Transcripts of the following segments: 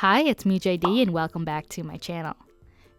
Hi, it's me JD and welcome back to my channel.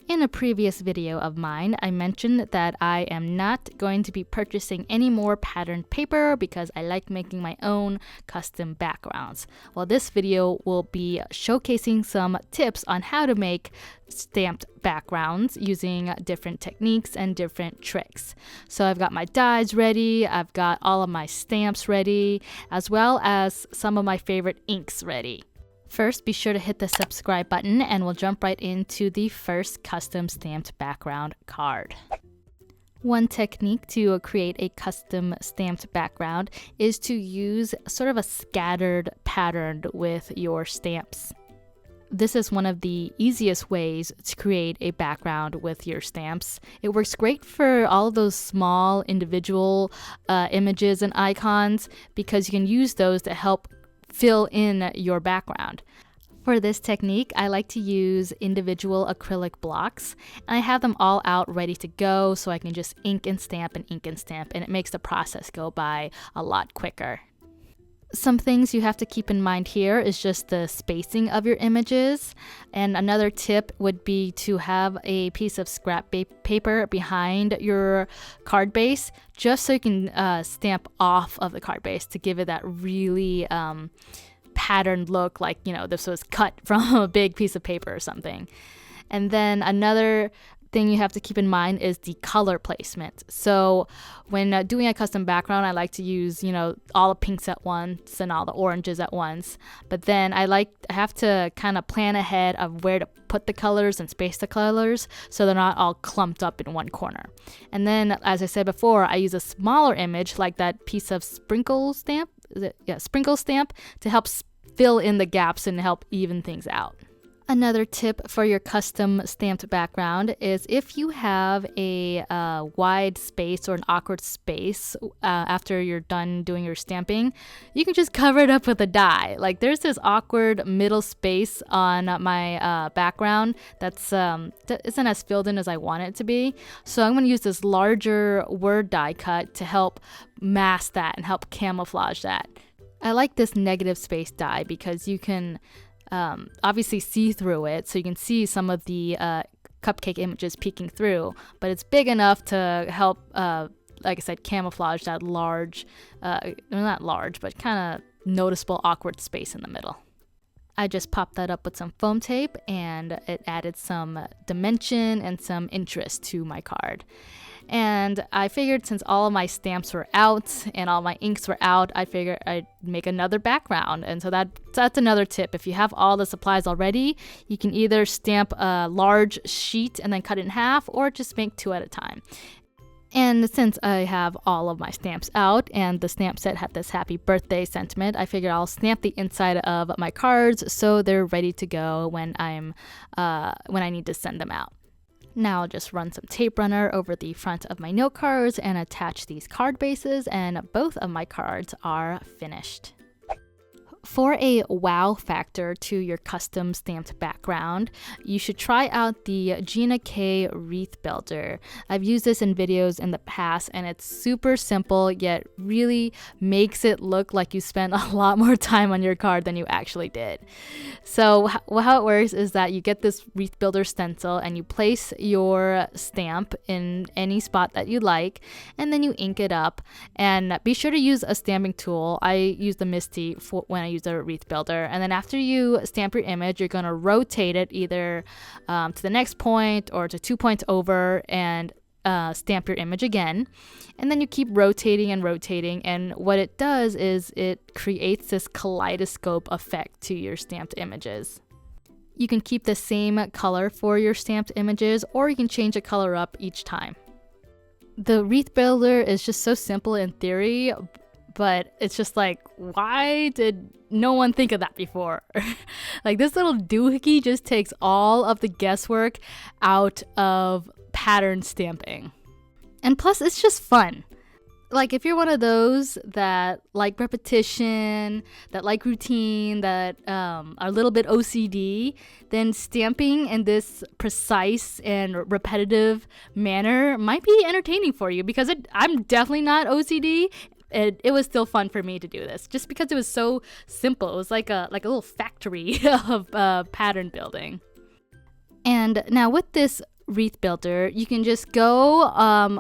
In a previous video of mine, I mentioned that I am not going to be purchasing any more patterned paper because I like making my own custom backgrounds. Well, this video will be showcasing some tips on how to make stamped backgrounds using different techniques and different tricks. So I've got my dies ready, I've got all of my stamps ready, as well as some of my favorite inks ready. First, be sure to hit the subscribe button and we'll jump right into the first custom stamped background card. One technique to create a custom stamped background is to use sort of a scattered pattern with your stamps. This is one of the easiest ways to create a background with your stamps. It works great for all of those small individual images and icons because you can use those to help fill in your background. For this technique, I like to use individual acrylic blocks, and I have them all out ready to go so I can just ink and stamp, and it makes the process go by a lot quicker. Some things you have to keep in mind here is just the spacing of your images, and another tip would be to have a piece of scrap paper behind your card base just so you can stamp off of the card base to give it that really patterned look, like, you know, this was cut from a big piece of paper or something. And then another thing you have to keep in mind is the color placement. So when doing a custom background, I like to use, all the pinks at once and all the oranges at once. But then I have to kind of plan ahead of where to put the colors and space the colors so they're not all clumped up in one corner. And then, as I said before, I use a smaller image like that piece of sprinkle stamp to help fill in the gaps and help even things out. Another tip for your custom stamped background is if you have a wide space or an awkward space after you're done doing your stamping, you can just cover it up with a die. Like, there's this awkward middle space on my background that isn't as filled in as I want it to be. So I'm going to use this larger word die cut to help mask that and help camouflage that. I like this negative space die because you can obviously see through it, so you can see some of the cupcake images peeking through, but it's big enough to help, like I said, camouflage that large, not large, but kind of noticeable awkward space in the middle. I just popped that up with some foam tape and it added some dimension and some interest to my card. And I figured since all of my stamps were out and all my inks were out, I figured I'd make another background. And so that's another tip. If you have all the supplies already, you can either stamp a large sheet and then cut it in half, or just make two at a time. And since I have all of my stamps out and the stamp set had this happy birthday sentiment, I figured I'll stamp the inside of my cards so they're ready to go when I need to send them out. Now I'll just run some tape runner over the front of my note cards and attach these card bases, and both of my cards are finished. For a wow factor to your custom stamped background, you should try out the Gina K Wreath Builder. I've used this in videos in the past and it's super simple, yet really makes it look like you spent a lot more time on your card than you actually did. So how it works is that you get this Wreath Builder stencil and you place your stamp in any spot that you like, and then you ink it up. And be sure to use a stamping tool. I use the Misty when I use the Wreath Builder. And then after you stamp your image, you're going to rotate it either to the next point or to 2 points over and stamp your image again. And then you keep rotating and rotating, and what it does is it creates this kaleidoscope effect to your stamped images. You can keep the same color for your stamped images, or you can change the color up each time. The Wreath Builder is just so simple in theory, but it's just like, why did no one think of that before? Like, this little doohickey just takes all of the guesswork out of pattern stamping. And plus, it's just fun. Like, if you're one of those that like repetition, that like routine, that are a little bit OCD, then stamping in this precise and repetitive manner might be entertaining for you, because I'm definitely not OCD. it was still fun for me to do this just because it was so simple. It was like a little factory of pattern building. And now with this wreath builder, you can just go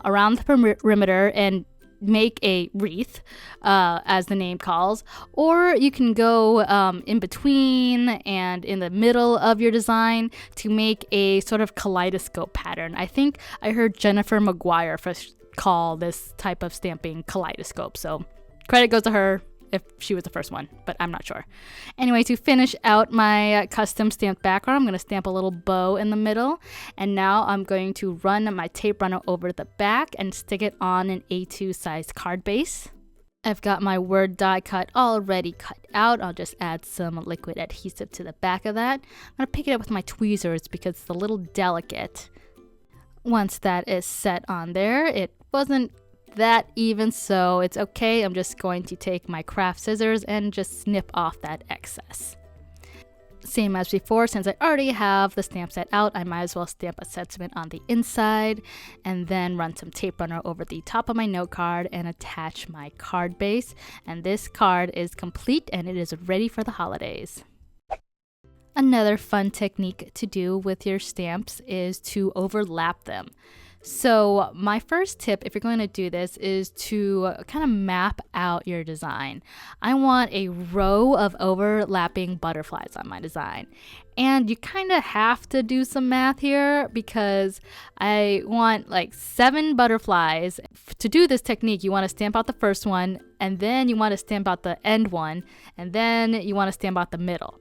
around the perimeter and make a wreath, as the name calls, or you can go in between and in the middle of your design to make a sort of kaleidoscope pattern. I think I heard Jennifer McGuire first call this type of stamping kaleidoscope, so credit goes to her if she was the first one, but I'm not sure. Anyway, to finish out my custom stamped background, I'm going to stamp a little bow in the middle, and now I'm going to run my tape runner over the back and stick it on an A2 size card base. I've got my word die cut already cut out. I'll just add some liquid adhesive to the back of that. I'm going to pick it up with my tweezers because it's a little delicate. Once that is set on there, it wasn't that even, so it's okay. I'm just going to take my craft scissors and just snip off that excess. Same as before, since I already have the stamp set out, I might as well stamp a sentiment on the inside and then run some tape runner over the top of my note card and attach my card base. And this card is complete and it is ready for the holidays. Another fun technique to do with your stamps is to overlap them. So my first tip, if you're going to do this, is to kind of map out your design. I want a row of overlapping butterflies on my design. And you kind of have to do some math here because I want like 7 butterflies. To do this technique, you want to stamp out the first one, and then you want to stamp out the end one, and then you want to stamp out the middle.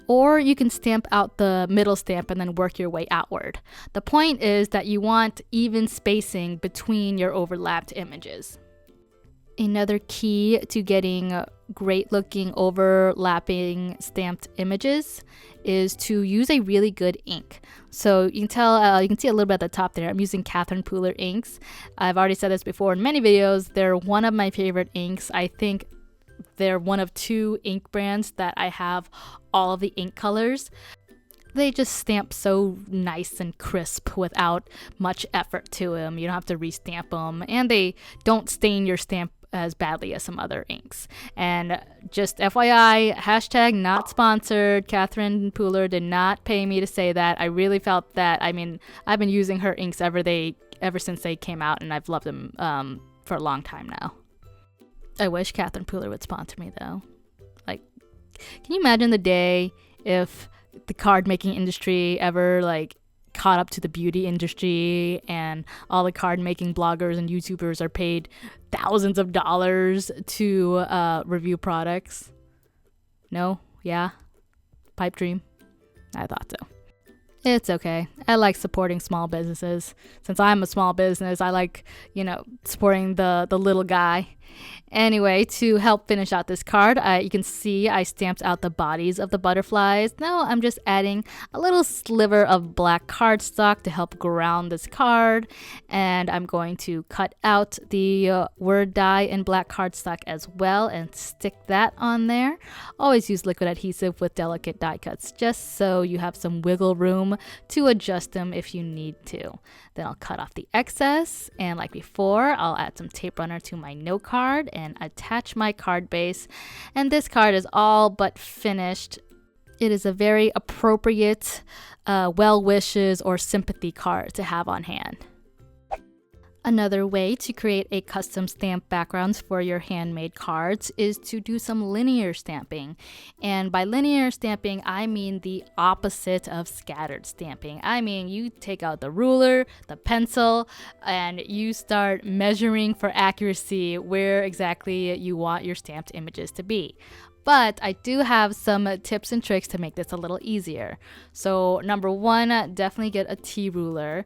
Or you can stamp out the middle stamp and then work your way outward. The point is that you want even spacing between your overlapped images. Another key to getting great looking overlapping stamped images is to use a really good ink. So you can tell, you can see a little bit at the top there, I'm using Catherine Pooler inks. I've already said this before in many videos, they're one of my favorite inks. I think they're one of 2 ink brands that I have all of the ink colors. They just stamp so nice and crisp without much effort to them. You don't have to restamp them, and they don't stain your stamp as badly as some other inks. And just FYI, hashtag not sponsored, Catherine Pooler did not pay me to say that. I really felt that, I mean, I've been using her inks ever since they came out, and I've loved them for a long time now. I wish Catherine Pooler would sponsor me though. Like, can you imagine the day if the card making industry ever like caught up to the beauty industry and all the card making bloggers and YouTubers are paid thousands of dollars to review products? No? Yeah? Pipe dream? I thought so. It's okay. I like supporting small businesses. Since I'm a small business, I like, supporting the little guy. Anyway, to help finish out this card, you can see I stamped out the bodies of the butterflies. Now I'm just adding a little sliver of black cardstock to help ground this card. And I'm going to cut out the word die in black cardstock as well and stick that on there. Always use liquid adhesive with delicate die cuts just so you have some wiggle room to adjust them if you need to. Then I'll cut off the excess, and like before, I'll add some tape runner to my note card and attach my card base. And this card is all but finished. It is a very appropriate well wishes or sympathy card to have on hand. Another way to create a custom stamp backgrounds for your handmade cards is to do some linear stamping. And by linear stamping, I mean the opposite of scattered stamping. I mean, you take out the ruler, the pencil, and you start measuring for accuracy where exactly you want your stamped images to be. But I do have some tips and tricks to make this a little easier. So number 1, definitely get a T-ruler.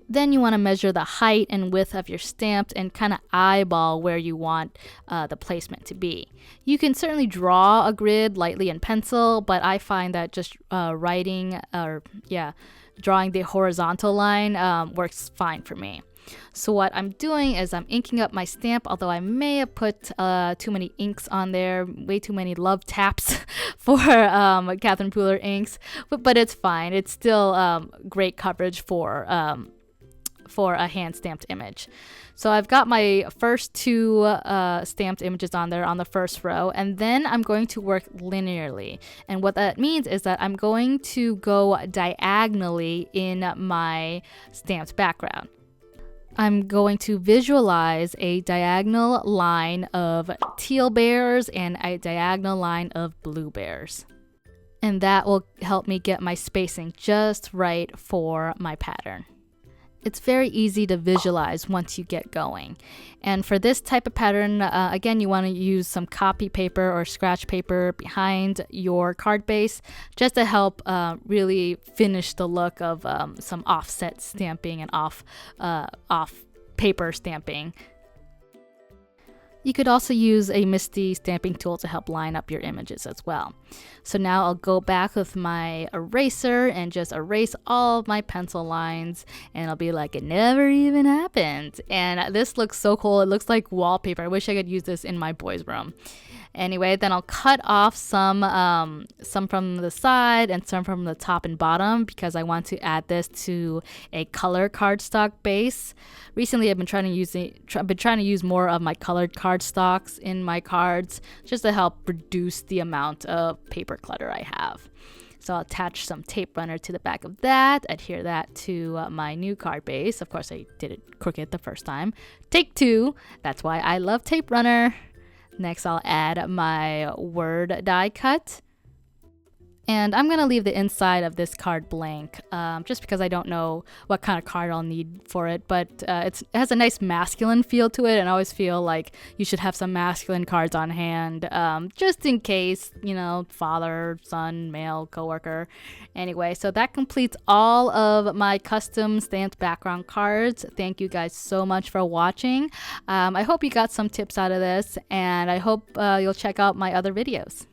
Then you want to measure the height and width of your stamps and kind of eyeball where you want the placement to be. You can certainly draw a grid lightly in pencil, but I find that just drawing the horizontal line works fine for me. So what I'm doing is I'm inking up my stamp, although I may have put too many inks on there, way too many love taps for Catherine Pooler inks, but it's fine. It's still great coverage for a hand-stamped image. So I've got my first two stamped images on there on the first row, and then I'm going to work linearly. And what that means is that I'm going to go diagonally in my stamped background. I'm going to visualize a diagonal line of teal bears and a diagonal line of blue bears. And that will help me get my spacing just right for my pattern. It's very easy to visualize once you get going. And for this type of pattern, again, you want to use some copy paper or scratch paper behind your card base just to help really finish the look of some offset stamping and off paper stamping. You could also use a MISTI stamping tool to help line up your images as well. So now I'll go back with my eraser and just erase all of my pencil lines, and I'll be like, it never even happened. And this looks so cool. It looks like wallpaper. I wish I could use this in my boys' room. Anyway, then I'll cut off some from the side and some from the top and bottom because I want to add this to a color cardstock base. Recently, I've been trying to use more of my colored cardstocks in my cards just to help reduce the amount of paper clutter I have. So I'll attach some tape runner to the back of that, adhere that to my new card base. Of course, I did it crooked the first time. Take two. That's why I love tape runner. Next, I'll add my word die cut. And I'm going to leave the inside of this card blank just because I don't know what kind of card I'll need for it. But it has a nice masculine feel to it, and I always feel like you should have some masculine cards on hand just in case, you know, father, son, male, coworker. Anyway, so that completes all of my custom stamped background cards. Thank you guys so much for watching. I hope you got some tips out of this, and I hope you'll check out my other videos.